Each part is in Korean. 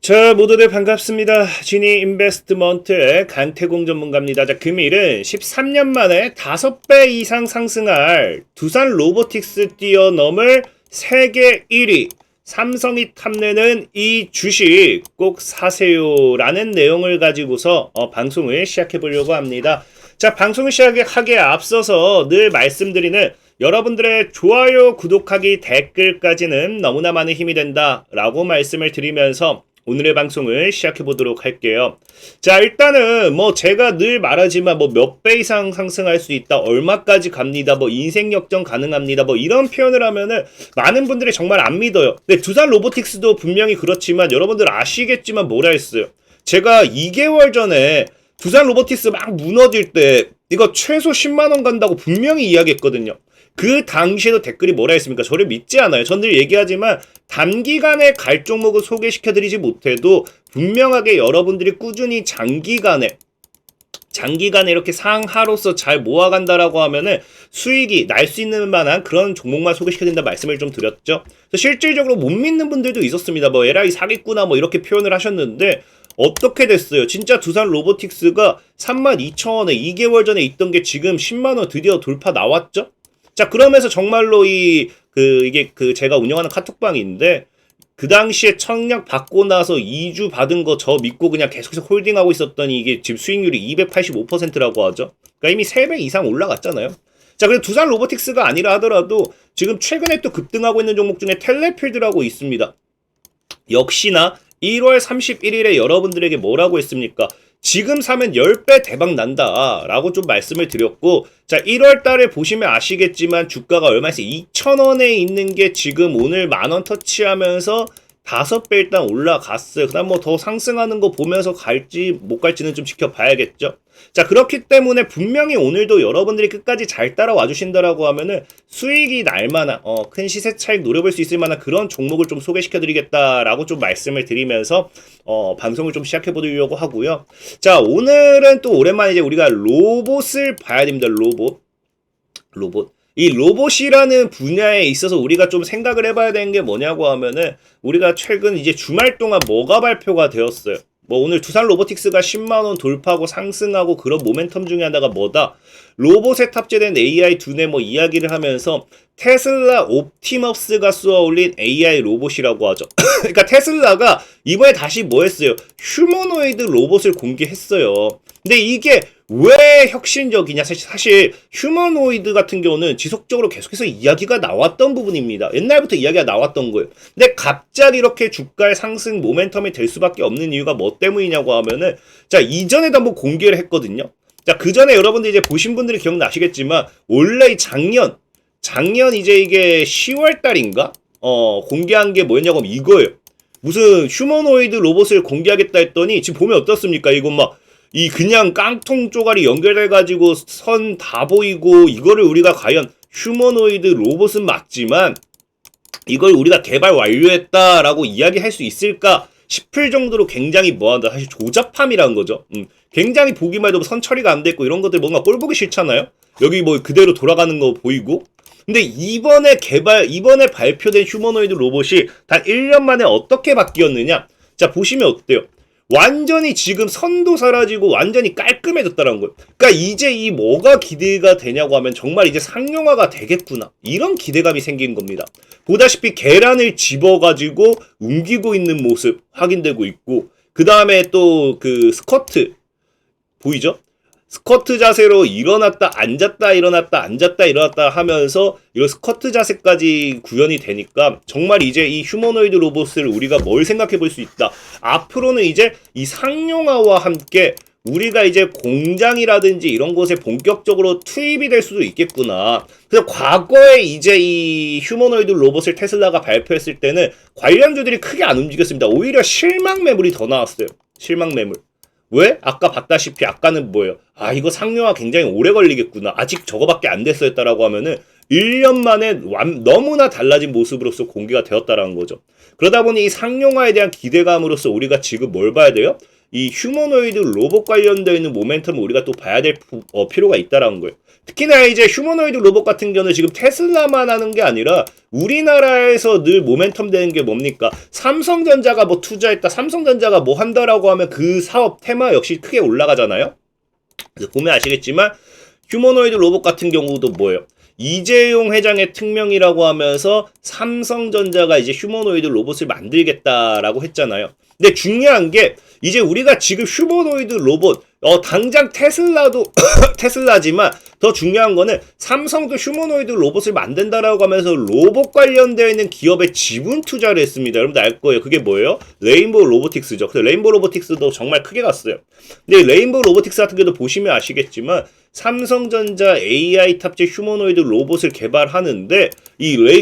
자, 모두들 반갑습니다. 지니 인베스트먼트의 강태공 전문가입니다. 자, 금일은 13년 만에 5배 이상 상승할 두산 로보틱스 뛰어넘을 세계 1위 삼성이 탐내는 이 주식 꼭 사세요라는 내용을 가지고서 방송을 시작해 보려고 합니다. 자, 방송을 시작하기에 앞서서 늘 말씀드리는 여러분들의 좋아요, 구독하기, 댓글까지는 너무나 많은 힘이 된다라고 말씀을 드리면서 오늘의 방송을 시작해 보도록 할게요. 자, 일단은 제가 늘 말하지만 몇 배 이상 상승할 수 있다, 얼마까지 갑니다, 인생 역전 가능합니다, 이런 표현을 하면은 많은 분들이 정말 안 믿어요. 근데 두산 로보틱스도 분명히 그렇지만 여러분들 아시겠지만 뭐라 했어요? 제가 2개월 전에 두산 로보틱스 막 무너질 때 이거 최소 10만 원 간다고 분명히 이야기했거든요. 그 당시에도 댓글이 뭐라 했습니까? 저를 믿지 않아요. 전 늘 얘기하지만 단기간에 갈 종목을 소개시켜드리지 못해도 분명하게 여러분들이 꾸준히 장기간에 이렇게 상하로서 잘 모아간다라고 하면은 수익이 날 수 있는 만한 그런 종목만 소개시켜드린다 말씀을 좀 드렸죠. 그래서 실질적으로 못 믿는 분들도 있었습니다. 에라이 사기꾼아 이렇게 표현을 하셨는데 어떻게 됐어요? 진짜 두산 로보틱스가 32,000원에 2개월 전에 있던 게 지금 10만원 드디어 돌파 나왔죠? 자, 그러면서 정말로 이게 제가 운영하는 카톡방이 있는데, 그 당시에 청약 받고 나서 2주 받은 거 저 믿고 그냥 계속해서 홀딩하고 있었더니 이게 지금 수익률이 285%라고 하죠. 그러니까 이미 3배 이상 올라갔잖아요. 자, 그래서 두산 로보틱스가 아니라 하더라도 지금 최근에 또 급등하고 있는 종목 중에 텔레필드라고 있습니다. 역시나 1월 31일에 여러분들에게 뭐라고 했습니까? 지금 사면 10배 대박 난다 라고 좀 말씀을 드렸고, 자, 1월 달에 보시면 아시겠지만 주가가 얼마였어요? 2,000원에 있는 게 지금 오늘 만원 터치하면서 5배 일단 올라갔어요. 그 다음 더 상승하는 거 보면서 갈지 못 갈지는 좀 지켜봐야겠죠. 자, 그렇기 때문에 분명히 오늘도 여러분들이 끝까지 잘 따라와 주신다라고 하면은 수익이 날 만한 큰 시세 차익 노려볼 수 있을 만한 그런 종목을 좀 소개시켜 드리겠다라고 좀 말씀을 드리면서 방송을 좀 시작해 보려고 하고요. 자, 오늘은 또 오랜만에 이제 우리가 로봇을 봐야 됩니다. 로봇. 이 로봇이라는 분야에 있어서 우리가 좀 생각을 해봐야 되는 게 뭐냐고 하면은, 우리가 최근 이제 주말 동안 뭐가 발표가 되었어요? 오늘 두산 로보틱스가 10만원 돌파하고 상승하고 그런 모멘텀 중에 하나가 뭐다? 로봇에 탑재된 AI 두뇌 이야기를 하면서 테슬라 옵티머스가 쏘아올린 AI 로봇이라고 하죠. 그러니까 테슬라가 이번에 다시 뭐 했어요? 휴머노이드 로봇을 공개했어요. 근데 이게 왜 혁신적이냐? 사실 휴머노이드 같은 경우는 지속적으로 계속해서 이야기가 나왔던 부분입니다. 옛날부터 이야기가 나왔던 거예요. 근데 갑자기 이렇게 주가의 상승 모멘텀이 될 수밖에 없는 이유가 뭐 때문이냐고 하면은, 자, 이전에도 한번 공개를 했거든요. 자, 그 전에 여러분들 이제 보신 분들이 기억나시겠지만 원래 작년 이제 이게 10월 달인가? 공개한 게 뭐였냐고 하면 이거예요. 무슨 휴머노이드 로봇을 공개하겠다 했더니 지금 보면 어떻습니까? 이거 그냥 깡통 쪼가리 연결해가지고 선 다 보이고, 이거를 우리가 과연 휴머노이드 로봇은 맞지만 이걸 우리가 개발 완료했다라고 이야기할 수 있을까 싶을 정도로 굉장히 뭐한다, 사실 조잡함이라는 거죠. 굉장히 보기만 해도 선 처리가 안 됐고 이런 것들 뭔가 꼴보기 싫잖아요. 여기 그대로 돌아가는 거 보이고. 근데 이번에 발표된 휴머노이드 로봇이 단 1년 만에 어떻게 바뀌었느냐? 자, 보시면 어때요? 완전히 지금 선도 사라지고 완전히 깔끔해졌다는 거예요. 그러니까 이제 이 뭐가 기대가 되냐고 하면 정말 이제 상용화가 되겠구나, 이런 기대감이 생긴 겁니다. 보다시피 계란을 집어가지고 옮기고 있는 모습 확인되고 있고, 그 다음에 또 그 스쿼트 보이죠? 스쿼트 자세로 일어났다 앉았다 일어났다 앉았다 일어났다 하면서 이런 스쿼트 자세까지 구현이 되니까 정말 이제 이 휴머노이드 로봇을 우리가 뭘 생각해 볼 수 있다. 앞으로는 이제 이 상용화와 함께 우리가 이제 공장이라든지 이런 곳에 본격적으로 투입이 될 수도 있겠구나. 그래서 과거에 이제 이 휴머노이드 로봇을 테슬라가 발표했을 때는 관련주들이 크게 안 움직였습니다. 오히려 실망 매물이 더 나왔어요. 실망 매물. 왜? 아까 봤다시피 아까는 뭐예요? 이거 상용화 굉장히 오래 걸리겠구나, 아직 저거밖에 안 됐었다라고 하면은 1년 만에 너무나 달라진 모습으로서 공개가 되었다라는 거죠. 그러다 보니 이 상용화에 대한 기대감으로서 우리가 지금 뭘 봐야 돼요? 이 휴머노이드 로봇 관련되어 있는 모멘텀을 우리가 또 봐야 될 필요가 있다라는 거예요. 특히나 이제 휴머노이드 로봇 같은 경우는 지금 테슬라만 하는 게 아니라 우리나라에서 늘 모멘텀 되는 게 뭡니까? 삼성전자가 뭐 투자했다, 삼성전자가 뭐 한다라고 하면 그 사업 테마 역시 크게 올라가잖아요. 그래서 보면 아시겠지만 휴머노이드 로봇 같은 경우도 뭐예요? 이재용 회장의 특명이라고 하면서 삼성전자가 이제 휴머노이드 로봇을 만들겠다라고 했잖아요. 근데 중요한 게 이제 우리가 지금 휴머노이드 로봇 당장 테슬라도 테슬라지만 더 중요한 거는 삼성도 휴머노이드 로봇을 만든다라고 하면서 로봇 관련되어 있는 기업에 지분 투자를 했습니다. 여러분들 알 거예요. 그게 뭐예요? 레인보우 로보틱스죠. 그래서 레인보우 로보틱스도 정말 크게 갔어요. 근데 레인보우 로보틱스 같은 경우도 보시면 아시겠지만 삼성전자 AI 탑재 휴머노이드 로봇을 개발하는데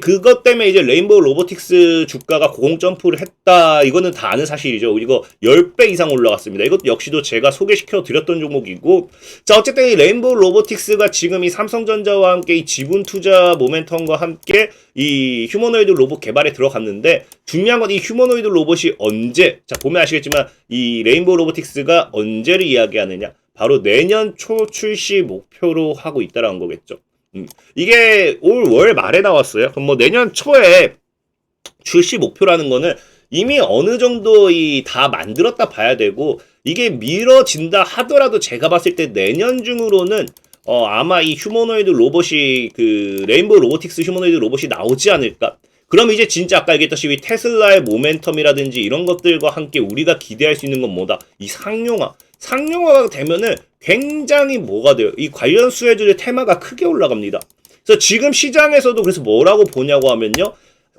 그것 때문에 이제 레인보우 로보틱스 주가가 고공점프를 했다. 이거는 다 아는 사실이죠. 이거 10배 이상 올라갔습니다. 이것도 역시도 제가 소개시켜 드렸던 종목이고, 자 어쨌든 이 레인보우 로보틱스가 지금 이 삼성전자와 함께 이 지분 투자 모멘텀과 함께 이 휴머노이드 로봇 개발에 들어갔는데, 중요한 건 이 휴머노이드 로봇이 언제, 자 보면 아시겠지만 이 레인보우 로보틱스가 언제를 이야기하느냐, 바로 내년 초 출시 목표로 하고 있다라는 거겠죠. 이게 올 월 말에 나왔어요. 그럼 뭐 내년 초에 출시 목표라는 거는 이미 어느 정도 다 만들었다 봐야 되고, 이게 미뤄진다 하더라도 제가 봤을 때 내년 중으로는 아마 이 휴머노이드 로봇이 그 레인보우 로보틱스 휴머노이드 로봇이 나오지 않을까. 그럼 이제 진짜 아까 얘기했다시피 테슬라의 모멘텀이라든지 이런 것들과 함께 우리가 기대할 수 있는 건 뭐다? 이 상용화가 되면은 굉장히 뭐가 돼요? 이 관련 수혜주의 테마가 크게 올라갑니다. 그래서 지금 시장에서도 그래서 뭐라고 보냐고 하면요.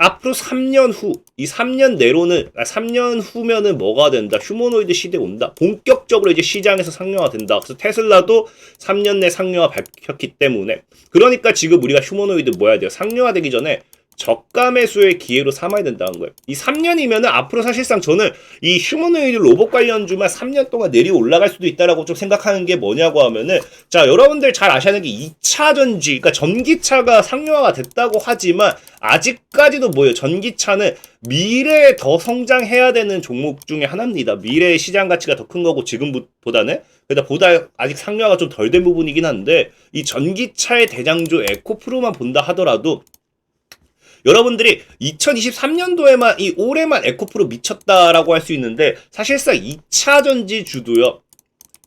앞으로 3년 후, 이 3년 내로는, 3년 후면은 뭐가 된다? 휴머노이드 시대 온다? 본격적으로 이제 시장에서 상용화 된다. 그래서 테슬라도 3년 내 상용화 밝혔기 때문에. 그러니까 지금 우리가 휴머노이드 뭐 해야 돼요? 상용화 되기 전에 저가 매수의 기회로 삼아야 된다는 거예요. 이 3년이면은 앞으로 사실상 저는 이 휴머노이드 로봇 관련주만 3년 동안 내리 올라갈 수도 있다라고 좀 생각하는 게 뭐냐고 하면은, 자 여러분들 잘 아셔야 하는 게 2차 전지, 그러니까 전기차가 상용화가 됐다고 하지만 아직까지도 뭐예요? 전기차는 미래에 더 성장해야 되는 종목 중에 하나입니다. 미래의 시장 가치가 더 큰 거고 지금보다는. 그러다 보다 아직 상용화가 좀 덜 된 부분이긴 한데, 이 전기차의 대장주 에코프로만 본다 하더라도 여러분들이 2023년도에만 이 올해만 에코프로 미쳤다라고 할 수 있는데, 사실상 2차 전지주도요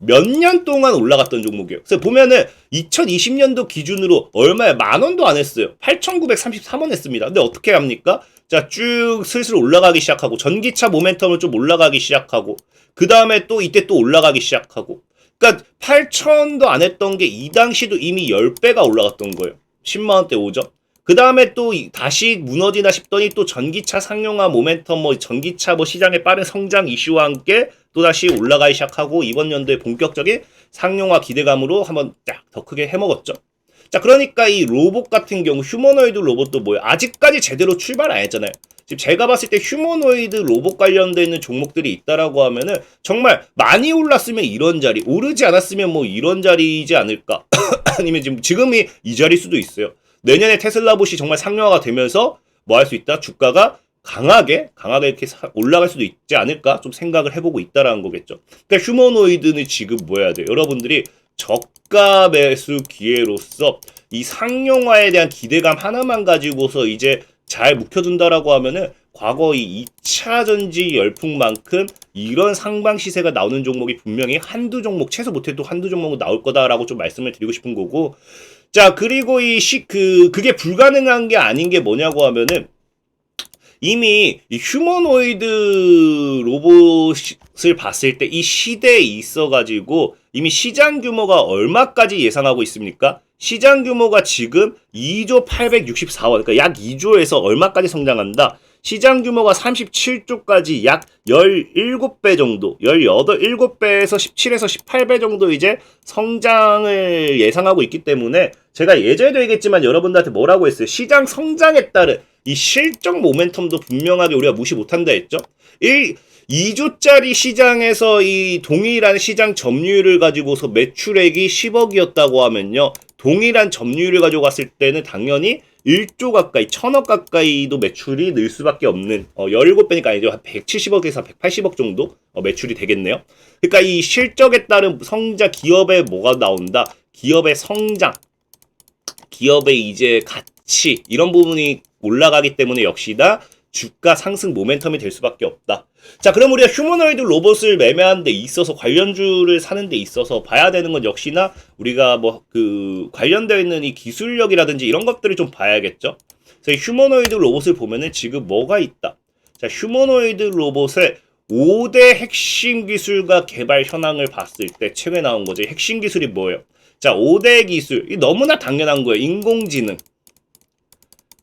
몇 년 동안 올라갔던 종목이에요. 그래서 보면은 2020년도 기준으로 얼마에 10,000원도 안 했어요. 8,933원 했습니다. 근데 어떻게 합니까? 자, 쭉 슬슬 올라가기 시작하고, 전기차 모멘텀을 좀 올라가기 시작하고, 그 다음에 또 이때 또 올라가기 시작하고, 그러니까 8,000원도 안 했던 게 이 당시도 이미 10배가 올라갔던 거예요. 10만원대 오죠. 그 다음에 또 다시 무너지나 싶더니 또 전기차 상용화 모멘텀, 뭐 전기차 뭐 시장의 빠른 성장 이슈와 함께 또다시 올라가기 시작하고, 이번 연도에 본격적인 상용화 기대감으로 한번 딱 더 크게 해먹었죠. 자, 그러니까 이 로봇 같은 경우 휴머노이드 로봇도 뭐예요? 아직까지 제대로 출발 안 했잖아요. 지금 제가 봤을 때 휴머노이드 로봇 관련되어 있는 종목들이 있다라고 하면은 정말 많이 올랐으면 이런 자리, 오르지 않았으면 뭐 이런 자리이지 않을까? 아니면 지금이 이 자리일 수도 있어요. 내년에 테슬라봇이 정말 상용화가 되면서 뭐 할 수 있다? 주가가 강하게 이렇게 올라갈 수도 있지 않을까? 좀 생각을 해보고 있다라는 거겠죠. 그러니까 휴머노이드는 지금 뭐 해야 돼요? 여러분들이 저가 매수 기회로서 이 상용화에 대한 기대감 하나만 가지고서 이제 잘 묵혀둔다라고 하면은 과거 이 2차 전지 열풍만큼 이런 상방 시세가 나오는 종목이 분명히 한두 종목, 최소 못해도 한두 종목은 나올 거다라고 좀 말씀을 드리고 싶은 거고, 자, 그리고 그게 불가능한 게 아닌 게 뭐냐고 하면은, 이미 이 휴머노이드 로봇을 봤을 때 이 시대에 있어가지고 이미 시장 규모가 얼마까지 예상하고 있습니까? 시장 규모가 지금 2조 864원, 그러니까 약 2조에서 얼마까지 성장한다? 시장 규모가 37조까지 약 17배 정도, 7배에서 17에서 18배 정도 이제 성장을 예상하고 있기 때문에, 제가 예전에도 얘기했지만 여러분들한테 뭐라고 했어요? 시장 성장에 따른 이 실적 모멘텀도 분명하게 우리가 무시 못한다 했죠? 2조짜리 시장에서 이 동일한 시장 점유율을 가지고서 매출액이 10억이었다고 하면요, 동일한 점유율을 가지고 갔을 때는 당연히 1조 가까이, 1,000억 가까이도 매출이 늘 수밖에 없는, 17배니까 아니죠. 한 170억에서 180억 정도 매출이 되겠네요. 그러니까 이 실적에 따른 성장, 기업의 뭐가 나온다? 기업의 성장. 기업의 이제 가치 이런 부분이 올라가기 때문에 역시나 주가 상승 모멘텀이 될 수밖에 없다. 자, 그럼 우리가 휴머노이드 로봇을 매매하는 데 있어서 관련주를 사는 데 있어서 봐야 되는 건 역시나 우리가 뭐 그 관련되어 있는 이 기술력이라든지 이런 것들을 좀 봐야겠죠. 그래서 휴머노이드 로봇을 보면은 지금 뭐가 있다. 자, 휴머노이드 로봇의 5대 핵심 기술과 개발 현황을 봤을 때 최근에 나온 거죠. 핵심 기술이 뭐예요? 자, 5대 기술. 이 너무나 당연한 거예요. 인공지능.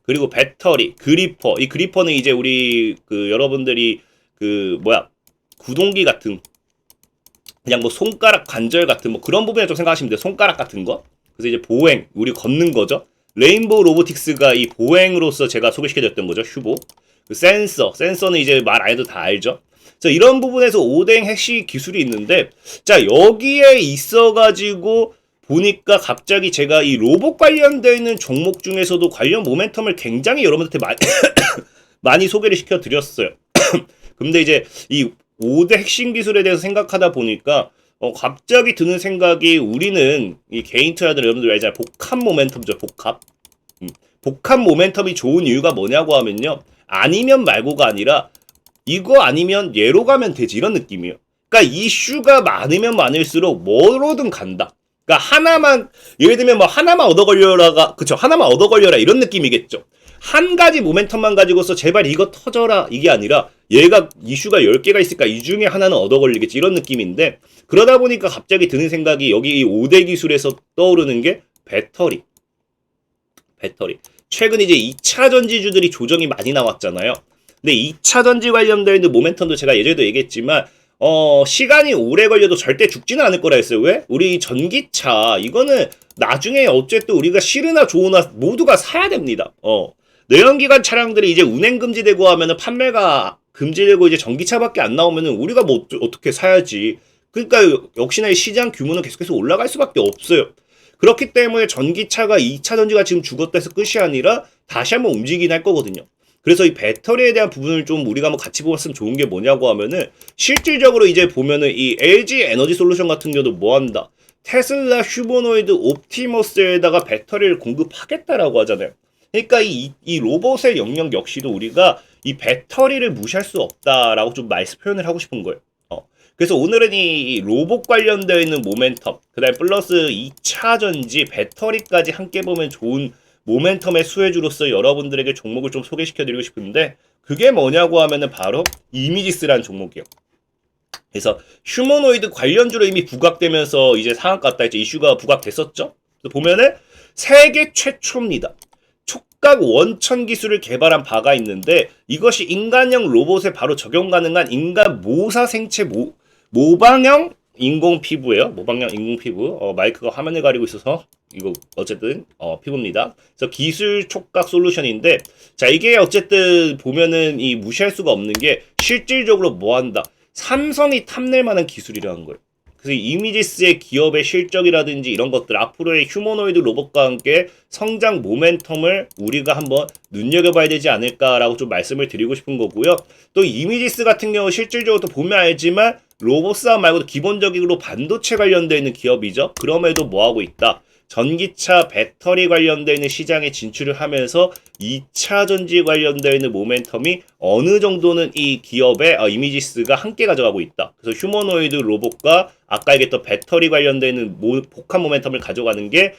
그리고 배터리, 그리퍼. 이 그리퍼는 이제 우리 그 여러분들이 그 뭐야? 구동기 같은 그냥 뭐 손가락 관절 같은 뭐 그런 부분에 좀 생각하시면 돼요. 손가락 같은 거. 그래서 이제 보행, 우리 걷는 거죠. 레인보우 로보틱스가 이 보행으로서 제가 소개시켜드렸던 거죠. 휴보. 그 센서는 이제 말 안 해도 다 알죠. 그래서 이런 부분에서 5대 핵심 기술이 있는데, 자, 여기에 있어가지고 보니까 갑자기 제가 이 로봇 관련되어 있는 종목 중에서도 관련 모멘텀을 굉장히 여러분들한테 많이, 많이 소개를 시켜드렸어요. 근데 이제 이 5대 핵심 기술에 대해서 생각하다 보니까 갑자기 드는 생각이 우리는 이 개인 투자들 여러분들 알잖아요. 복합 모멘텀죠. 복합 모멘텀이 좋은 이유가 뭐냐고 하면요. 아니면 말고가 아니라 이거 아니면 얘로 가면 되지 이런 느낌이에요. 그러니까 이슈가 많으면 많을수록 뭐로든 간다. 그러니까 하나만 예를 들면 뭐 하나만 얻어 걸려라가 그쵸 하나만 얻어 걸려라 이런 느낌이겠죠. 한 가지 모멘텀만 가지고서 제발 이거 터져라 이게 아니라 얘가 이슈가 10개가 있을까 이 중에 하나는 얻어 걸리겠지 이런 느낌인데 그러다 보니까 갑자기 드는 생각이 여기 이 5대 기술에서 떠오르는 게 배터리. 최근 이제 2차 전지주들이 조정이 많이 나왔잖아요. 근데 2차 전지 관련되어 있는 모멘텀도 제가 예전에도 얘기했지만 시간이 오래 걸려도 절대 죽지는 않을 거라 했어요. 왜? 우리 전기차 이거는 나중에 어쨌든 우리가 싫으나 좋으나 모두가 사야 됩니다. 내연기관 차량들이 이제 운행 금지되고 하면은 판매가 금지되고 이제 전기차밖에 안 나오면은 우리가 뭐 어떻게 사야지. 그러니까 역시나 이 시장 규모는 계속해서 올라갈 수밖에 없어요. 그렇기 때문에 전기차가 2차 전지가 지금 죽었다 해서 끝이 아니라 다시 한번 움직이긴 할 거거든요. 그래서 이 배터리에 대한 부분을 좀 우리가 한번 같이 보았으면 좋은 게 뭐냐고 하면은 실질적으로 이제 보면은 이 LG 에너지 솔루션 같은 경우도 뭐 한다. 테슬라 휴머노이드 옵티머스에다가 배터리를 공급하겠다라고 하잖아요. 그러니까 이 로봇의 영역 역시도 우리가 이 배터리를 무시할 수 없다라고 좀 말씀 표현을 하고 싶은 거예요. 그래서 오늘은 이 로봇 관련되어 있는 모멘텀, 그 다음에 플러스 2차 전지, 배터리까지 함께 보면 좋은 모멘텀의 수혜주로서 여러분들에게 종목을 좀 소개시켜드리고 싶은데 그게 뭐냐고 하면은 바로 이미지스라는 종목이에요. 그래서 휴머노이드 관련주로 이미 부각되면서 이제 상한가 갔다 했죠. 이슈가 부각됐었죠. 그래서 보면은 세계 최초입니다. 촉각 원천 기술을 개발한 바가 있는데 이것이 인간형 로봇에 바로 적용 가능한 인간 모사 생체 모방형 인공 피부예요. 모방형 인공 피부. 마이크가 화면을 가리고 있어서 이거 어쨌든 피부입니다. 그래서 기술 촉각 솔루션인데 자 이게 어쨌든 보면은 이 무시할 수가 없는 게 실질적으로 뭐 한다. 삼성이 탐낼 만한 기술이라는 거예요. 그래서 이미지스의 기업의 실적이라든지 이런 것들 앞으로의 휴머노이드 로봇과 함께 성장 모멘텀을 우리가 한번 눈여겨봐야 되지 않을까라고 좀 말씀을 드리고 싶은 거고요. 또 이미지스 같은 경우 실질적으로 또 보면 알지만 로봇 사업 말고도 기본적으로 반도체 관련되어 있는 기업이죠. 그럼에도 뭐하고 있다. 전기차 배터리 관련되어 있는 시장에 진출을 하면서 2차 전지 관련되어 있는 모멘텀이 어느 정도는 이 기업의 이미지스가 함께 가져가고 있다. 그래서 휴머노이드 로봇과 아까 얘기했던 배터리 관련되어 있는 복합 모멘텀을 가져가는 게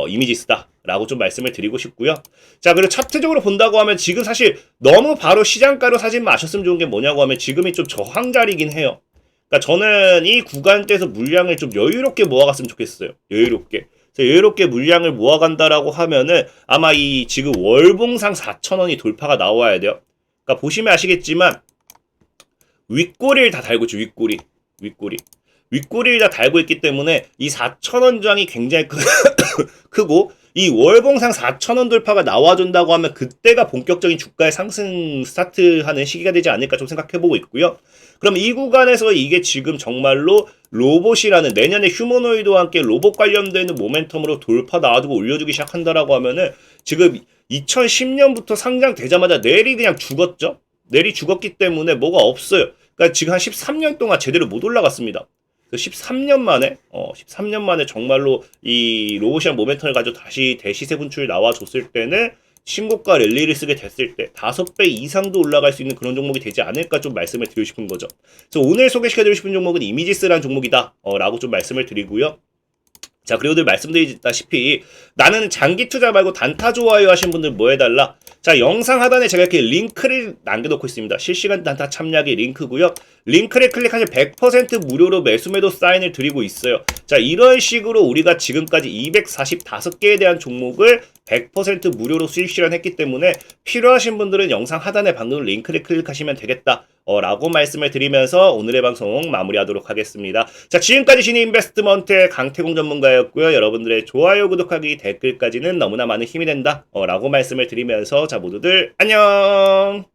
이미지스다 라고 좀 말씀을 드리고 싶고요. 자, 그리고 차트적으로 본다고 하면 지금 사실 너무 바로 시장가로 사지 마셨으면 좋은 게 뭐냐고 하면 지금이 좀 저항자리긴 해요. 그러니까 저는 이 구간대에서 물량을 좀 여유롭게 모아갔으면 좋겠어요. 여유롭게 물량을 모아간다라고 하면은 아마 이 지금 월봉상 4,000원이 돌파가 나와야 돼요. 그러니까 보시면 아시겠지만 윗꼬리를 다 달고 있죠. 윗꼬리를 다 달고 있기 때문에 이 4,000원 장이 굉장히 크고 이 월봉상 4,000원 돌파가 나와준다고 하면 그때가 본격적인 주가의 상승 스타트하는 시기가 되지 않을까 좀 생각해보고 있고요. 그럼 이 구간에서 이게 지금 정말로 로봇이라는 내년에 휴머노이드와 함께 로봇 관련되는 모멘텀으로 돌파 나와주고 올려주기 시작한다라고 하면은 지금 2010년부터 상장되자마자 넬이 그냥 죽었죠. 넬이 죽었기 때문에 뭐가 없어요. 그러니까 지금 한 13년 동안 제대로 못 올라갔습니다. 그래서 13년 만에 13년 만에 정말로 이 로보시안 모멘텀을 가지고 다시 대시세 분출 나와줬을 때는 신고가 랠리를 쓰게 됐을 때 5배 이상도 올라갈 수 있는 그런 종목이 되지 않을까 좀 말씀을 드리고 싶은 거죠. 그래서 오늘 소개시켜드리고 싶은 종목은 이미지스라는 종목이다 라고 좀 말씀을 드리고요. 자, 그리고 늘 말씀드리다시피 나는 장기 투자 말고 단타 좋아요 하신 분들 뭐 해달라? 자, 영상 하단에 제가 이렇게 링크를 남겨놓고 있습니다. 실시간 단타 참여하기 링크고요. 링크를 클릭하시면 100% 무료로 매수매도 사인을 드리고 있어요. 자, 이런 식으로 우리가 지금까지 245개에 대한 종목을 100% 무료로 수익 실현했기 때문에 필요하신 분들은 영상 하단에 방금 링크를 클릭하시면 되겠다 라고 말씀을 드리면서 오늘의 방송 마무리하도록 하겠습니다. 자, 지금까지 신인베스트먼트의 강태공 전문가였고요. 여러분들의 좋아요, 구독하기, 댓글까지는 너무나 많은 힘이 된다 라고 말씀을 드리면서 자, 모두들 안녕.